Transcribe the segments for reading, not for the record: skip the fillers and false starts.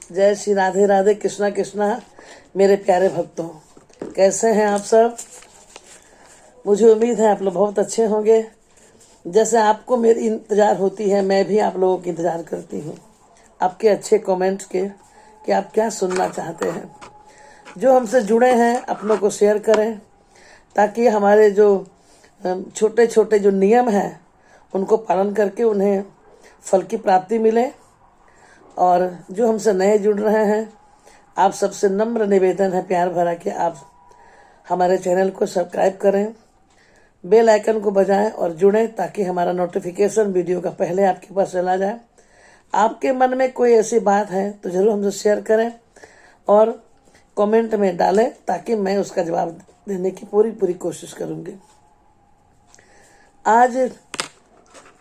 जय श्री राधे राधे, कृष्णा कृष्णा। मेरे प्यारे भक्तों, कैसे हैं आप सब? मुझे उम्मीद है आप लोग बहुत अच्छे होंगे। जैसे आपको मेरी इंतज़ार होती है, मैं भी आप लोगों की इंतज़ार करती हूँ, आपके अच्छे कमेंट के कि आप क्या सुनना चाहते हैं। जो हमसे जुड़े हैं अपनों को शेयर करें, ताकि हमारे जो छोटे छोटे जो नियम हैं उनको पालन करके उन्हें फल की प्राप्ति मिले। और जो हमसे नए जुड़ रहे हैं, आप सबसे नम्र निवेदन है प्यार भरा कि आप हमारे चैनल को सब्सक्राइब करें, बेल आइकन को बजाएं और जुड़ें, ताकि हमारा नोटिफिकेशन वीडियो का पहले आपके पास चला जाए। आपके मन में कोई ऐसी बात है तो ज़रूर हमसे शेयर करें और कमेंट में डालें, ताकि मैं उसका जवाब देने की पूरी कोशिश करूँगी। आज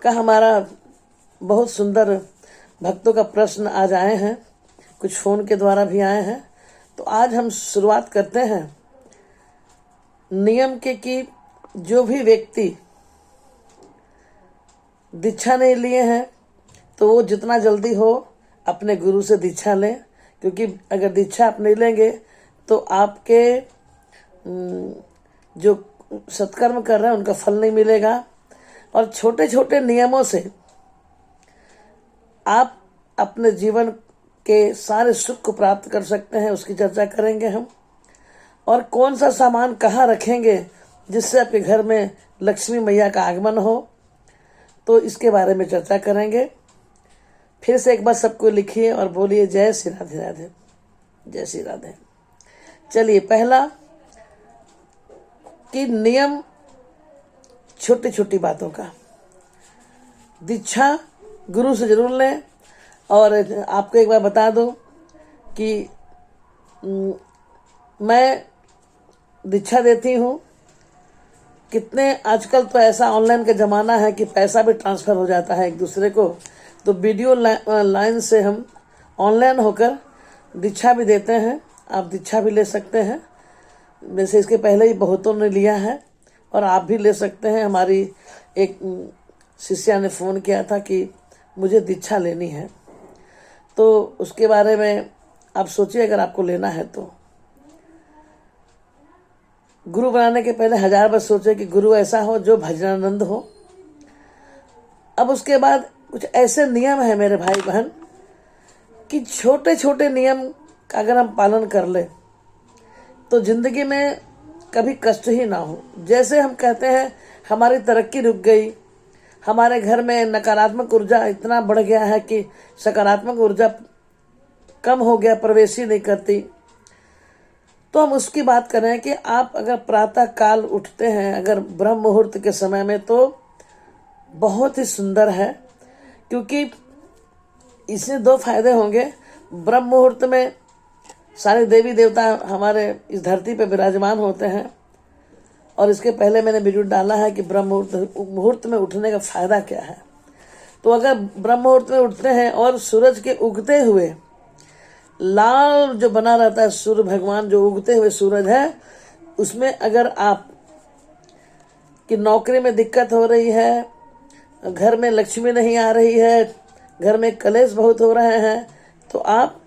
का हमारा बहुत सुंदर भक्तों का प्रश्न आज आए हैं, कुछ फ़ोन के द्वारा भी आए हैं। तो आज हम शुरुआत करते हैं नियम के कि जो भी व्यक्ति दीक्षा नहीं लिए हैं तो वो जितना जल्दी हो अपने गुरु से दीक्षा लें, क्योंकि अगर दीक्षा आप नहीं लेंगे तो आपके जो सत्कर्म कर रहे हैं उनका फल नहीं मिलेगा। और छोटे छोटे नियमों से आप अपने जीवन के सारे सुख को प्राप्त कर सकते हैं, उसकी चर्चा करेंगे हम। और कौन सा सामान कहाँ रखेंगे जिससे आपके घर में लक्ष्मी मैया का आगमन हो, तो इसके बारे में चर्चा करेंगे। फिर से एक बार सबको लिखिए और बोलिए जय श्री राधे राधे, जय श्री राधे। चलिए, पहला कि नियम छोटी छोटी बातों का। दीक्षा गुरु से जरूर लें। और आपको एक बार बता दूं कि मैं दीक्षा देती हूं। कितने आजकल तो ऐसा ऑनलाइन का ज़माना है कि पैसा भी ट्रांसफ़र हो जाता है एक दूसरे को, तो वीडियो लाइन से हम ऑनलाइन होकर दीक्षा भी देते हैं। आप दीक्षा भी ले सकते हैं, वैसे इसके पहले ही बहुतों ने लिया है और आप भी ले सकते हैं। हमारी एक शिष्या ने फ़ोन किया था कि मुझे दीक्षा लेनी है, तो उसके बारे में आप सोचिए, अगर आपको लेना है तो गुरु बनाने के पहले 1000 बार सोचे कि गुरु ऐसा हो जो भजनानंद हो। अब उसके बाद कुछ ऐसे नियम है मेरे भाई बहन कि छोटे छोटे नियम का अगर हम पालन कर ले तो जिंदगी में कभी कष्ट ही ना हो। जैसे हम कहते हैं हमारी तरक्की रुक गई, हमारे घर में नकारात्मक ऊर्जा इतना बढ़ गया है कि सकारात्मक ऊर्जा कम हो गया, प्रवेश ही नहीं करती, तो हम उसकी बात कर रहे हैं कि आप अगर प्रातः काल उठते हैं, अगर ब्रह्म मुहूर्त के समय में, तो बहुत ही सुंदर है, क्योंकि इससे 2 फायदे होंगे। ब्रह्म मुहूर्त में सारे देवी देवता हमारे इस धरती पे विराजमान होते हैं। और इसके पहले मैंने वीडियो डाला है कि ब्रह्म मुहूर्त में उठने का फायदा क्या है। तो अगर ब्रह्म मुहूर्त में उठते हैं और सूरज के उगते हुए लाल जो बना रहता है, सूर्य भगवान जो उगते हुए सूरज है, उसमें अगर आप कि नौकरी में दिक्कत हो रही है, घर में लक्ष्मी नहीं आ रही है, घर में कलेश बहुत हो रहे हैं, तो आप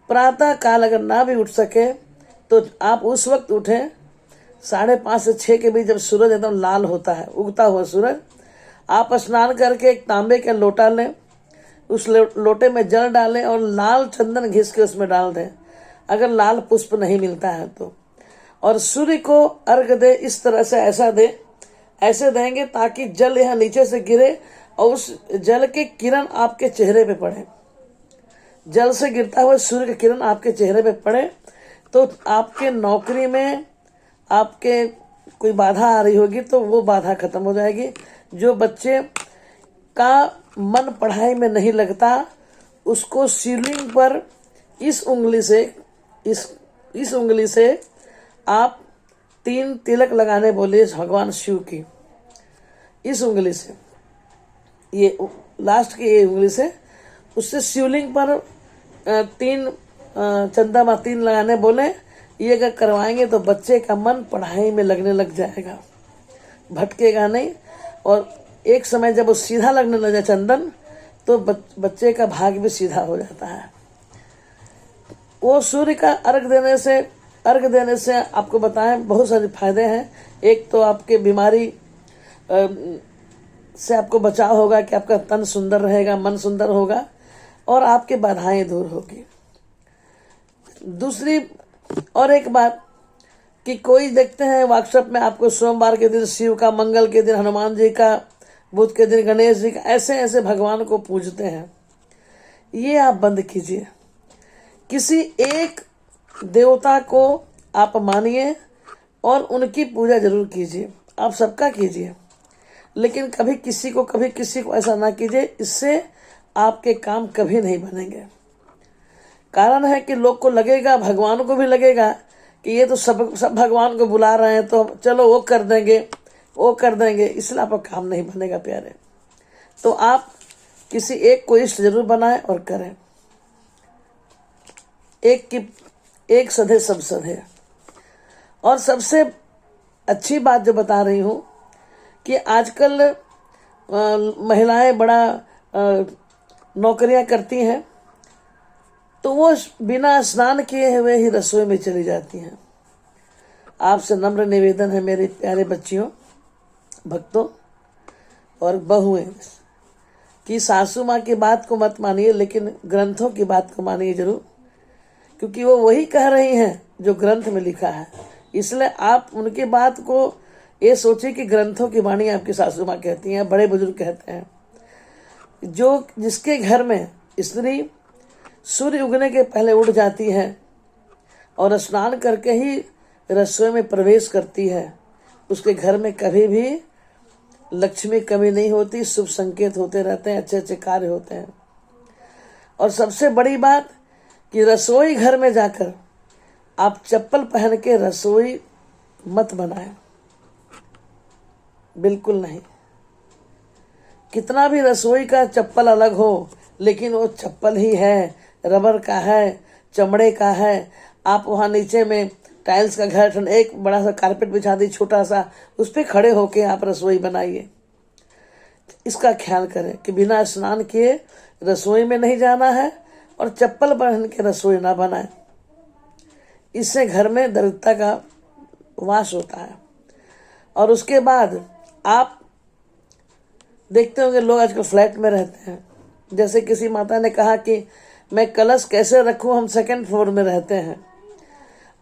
प्रातः काल अगर ना भी उठ सके तो आप उस वक्त उठें 5:30 से 6 के बीच, जब सूरज एकदम लाल होता है, उगता हुआ सूरज। आप स्नान करके एक तांबे का लोटा लें, उस लोटे में जल डालें और लाल चंदन घिस के उसमें डाल दें, अगर लाल पुष्प नहीं मिलता है तो। और सूर्य को अर्घ दे, इस तरह से ऐसे देंगे ताकि जल यहाँ नीचे से गिरे और उस जल के किरण आपके चेहरे पे पड़े। जल से गिरता हुआ सूर्य का किरण आपके चेहरे पे पड़े तो आपके नौकरी में आपके कोई बाधा आ रही होगी तो वो बाधा खत्म हो जाएगी। जो बच्चे का मन पढ़ाई में नहीं लगता, उसको शिवलिंग पर इस उंगली से आप 3 तिलक लगाने बोले भगवान शिव की। इस उंगली से, ये लास्ट की ये उंगली से, उससे शिवलिंग पर 3 चंदा 3 लगाने बोले। ये अगर करवाएंगे तो बच्चे का मन पढ़ाई में लगने लग जाएगा, भटकेगा नहीं। और एक समय जब वो सीधा लगने लगे चंदन, तो बच्चे का भाग भी सीधा हो जाता है। वो सूर्य का अर्घ देने से आपको बताएं बहुत सारे फायदे हैं। एक तो आपके बीमारी से आपको बचाव होगा कि आपका तन सुंदर रहेगा, मन सुंदर होगा और आपकी बाधाएं दूर होगी। दूसरी और एक बात कि कोई देखते हैं व्हाट्सएप में आपको सोमवार के दिन शिव का, मंगल के दिन हनुमान जी का, बुध के दिन गणेश जी का, ऐसे ऐसे भगवान को पूजते हैं। ये आप बंद कीजिए। किसी एक देवता को आप मानिए और उनकी पूजा जरूर कीजिए। आप सबका कीजिए, लेकिन कभी किसी को ऐसा ना कीजिए। इससे आपके काम कभी नहीं बनेंगे। कारण है कि लोग को लगेगा, भगवान को भी लगेगा कि ये तो सब भगवान को बुला रहे हैं, तो चलो वो कर देंगे, इसलिए आपका काम नहीं बनेगा प्यारे। तो आप किसी एक को इष्ट जरूर बनाएं और करें। एक सधे सब सधे। और सबसे अच्छी बात जो बता रही हूं कि आजकल महिलाएं बड़ा नौकरियां करती हैं, तो वो बिना स्नान किए हुए ही रसोई में चली जाती हैं। आपसे नम्र निवेदन है मेरे प्यारे बच्चियों, भक्तों और बहुएं, कि सासू माँ की बात को मत मानिए, लेकिन ग्रंथों की बात को मानिए जरूर, क्योंकि वो वही कह रही हैं जो ग्रंथ में लिखा है। इसलिए आप उनकी बात को ये सोचिए कि ग्रंथों की वाणी आपकी सासू माँ कहती हैं, बड़े बुजुर्ग कहते हैं। जिसके घर में स्त्री सूर्य उगने के पहले उठ जाती है और स्नान करके ही रसोई में प्रवेश करती है, उसके घर में कभी भी लक्ष्मी कमी नहीं होती, शुभ संकेत होते रहते हैं, अच्छे अच्छे कार्य होते हैं। और सबसे बड़ी बात कि रसोई घर में जाकर आप चप्पल पहन के रसोई मत बनाएं, बिल्कुल नहीं। कितना भी रसोई का चप्पल अलग हो, लेकिन वो चप्पल ही है, रबर का है, चमड़े का है। आप वहाँ नीचे में टाइल्स का घर, एक बड़ा सा कारपेट बिछा दी छोटा सा, उस पर खड़े होके आप रसोई बनाइए। इसका ख्याल करें कि बिना स्नान किए रसोई में नहीं जाना है और चप्पल पहन के रसोई ना बनाए। इससे घर में दरिद्रता का वास होता है। और उसके बाद आप देखते होंगे लोग आजकल फ्लैट में रहते हैं। जैसे किसी माता ने कहा कि मैं कलश कैसे रखूं, हम सेकंड फ्लोर में रहते हैं।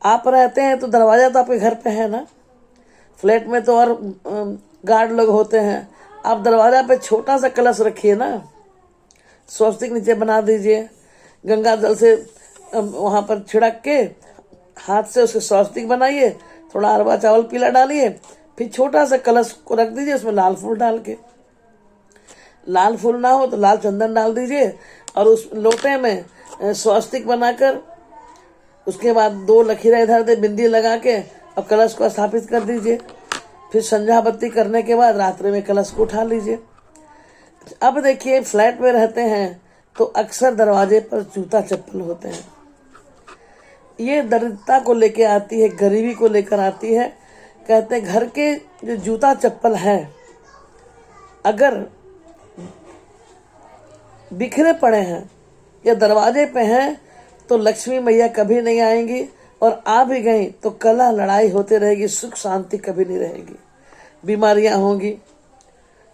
आप रहते हैं तो दरवाजा तो आपके घर पे है ना, फ्लैट में तो और गार्ड लोग होते हैं। आप दरवाजा पे छोटा सा कलश रखिए ना, स्वस्तिक नीचे बना दीजिए, गंगा जल से वहाँ पर छिड़क के हाथ से उसके स्वस्तिक बनाइए, थोड़ा अरवा चावल पीला डालिए, फिर छोटा सा कलश को रख दीजिए, उसमें लाल फूल डाल के, लाल फूल ना हो तो लाल चंदन डाल दीजिए और उस लोटे में स्वस्तिक बनाकर उसके बाद 2 लकीरें इधर दे बिंदी लगा के और कलश को स्थापित कर दीजिए। फिर संध्या बत्ती करने के बाद रात्रि में कलश को उठा लीजिए। अब देखिए फ्लैट में रहते हैं तो अक्सर दरवाजे पर जूता चप्पल होते हैं। ये दरिद्रता को लेकर आती है, गरीबी को लेकर आती है। कहते हैं घर के जो जूता चप्पल है अगर बिखरे पड़े हैं या दरवाजे पे हैं तो लक्ष्मी मैया कभी नहीं आएंगी, और आ भी गई तो कलह लड़ाई होते रहेगी, सुख शांति कभी नहीं रहेगी, बीमारियां होंगी।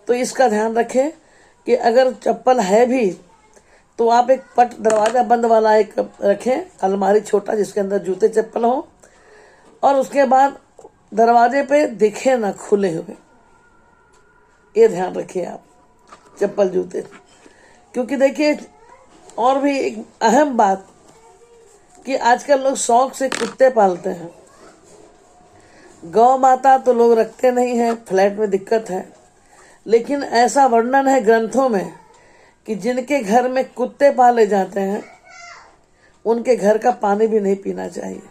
तो इसका ध्यान रखें कि अगर चप्पल है भी तो आप एक पट दरवाजा बंद वाला एक रखें, अलमारी छोटा जिसके अंदर जूते चप्पल हो, और उसके बाद दरवाजे पे दिखे ना खुले हुए। ये ध्यान रखिए आप चप्पल जूते। क्योंकि देखिए और भी एक अहम बात कि आजकल लोग शौक से कुत्ते पालते हैं। गौ माता तो लोग रखते नहीं हैं, फ्लैट में दिक्कत है, लेकिन ऐसा वर्णन है ग्रंथों में कि जिनके घर में कुत्ते पाले जाते हैं उनके घर का पानी भी नहीं पीना चाहिए।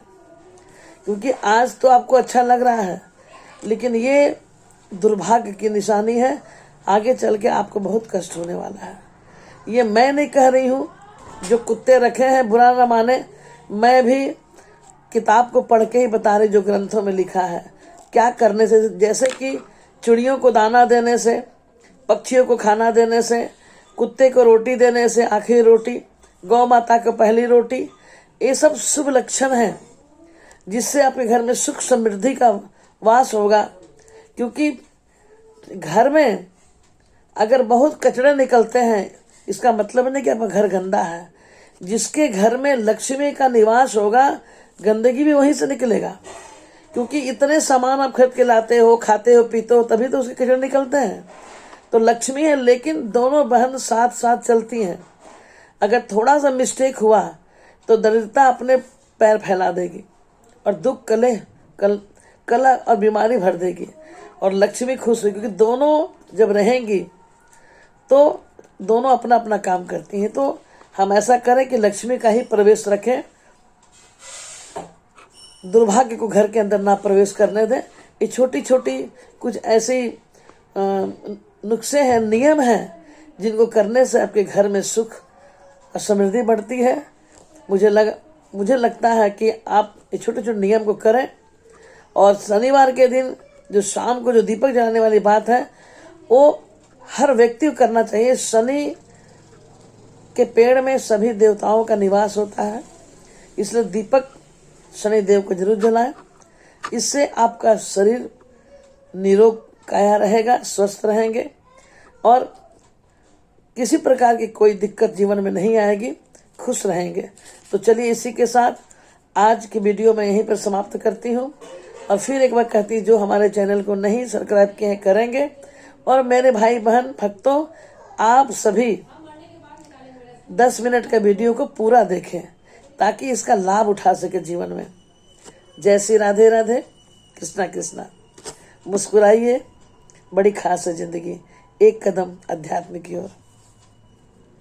क्योंकि आज तो आपको अच्छा लग रहा है, लेकिन ये दुर्भाग्य की निशानी है, आगे चल के आपको बहुत कष्ट होने वाला है। ये मैं नहीं कह रही हूँ, जो कुत्ते रखे हैं बुरा न माने, मैं भी किताब को पढ़ के ही बता रही जो ग्रंथों में लिखा है। क्या करने से, जैसे कि चिड़ियों को दाना देने से, पक्षियों को खाना देने से, कुत्ते को रोटी देने से आखिरी रोटी, गौ माता को पहली रोटी, ये सब शुभ लक्षण हैं जिससे आपके घर में सुख समृद्धि का वास होगा। क्योंकि घर में अगर बहुत कचरे निकलते हैं, इसका मतलब नहीं कि आपका घर गंदा है। जिसके घर में लक्ष्मी का निवास होगा, गंदगी भी वहीं से निकलेगा। क्योंकि इतने सामान आप खरीद के लाते हो, खाते हो, पीते हो, तभी तो उसके कचरे निकलते हैं। तो लक्ष्मी है, लेकिन दोनों बहन साथ साथ चलती हैं। अगर थोड़ा सा मिस्टेक हुआ तो दरिद्रता अपने पैर फैला देगी और दुख कलह और बीमारी भर देगी, और लक्ष्मी खुश होगी। क्योंकि दोनों जब रहेंगी तो दोनों अपना अपना काम करती हैं। तो हम ऐसा करें कि लक्ष्मी का ही प्रवेश रखें, दुर्भाग्य को घर के अंदर ना प्रवेश करने दें। ये छोटी छोटी कुछ ऐसी नुस्खे हैं, नियम हैं, जिनको करने से आपके घर में सुख और समृद्धि बढ़ती है। मुझे लगता है कि आप ये छोटे छोटे नियम को करें। और शनिवार के दिन जो शाम को जो दीपक जलाने वाली बात है, वो हर व्यक्ति को करना चाहिए। शनि के पेड़ में सभी देवताओं का निवास होता है, इसलिए दीपक शनि देव को जरूर जलाएं। इससे आपका शरीर निरोग काया रहेगा, स्वस्थ रहेंगे और किसी प्रकार की कोई दिक्कत जीवन में नहीं आएगी, खुश रहेंगे। तो चलिए, इसी के साथ आज की वीडियो मैं यहीं पर समाप्त करती हूँ। और फिर एक बार कहती हूँ, जो हमारे चैनल को नहीं सब्सक्राइब किए हैं करेंगे। और मेरे भाई बहन भक्तों, आप सभी 10 मिनट का वीडियो को पूरा देखें ताकि इसका लाभ उठा सके जीवन में। जय श्री राधे राधे, कृष्णा कृष्णा। मुस्कुराइए, बड़ी खास है जिंदगी। एक कदम अध्यात्म की ओर।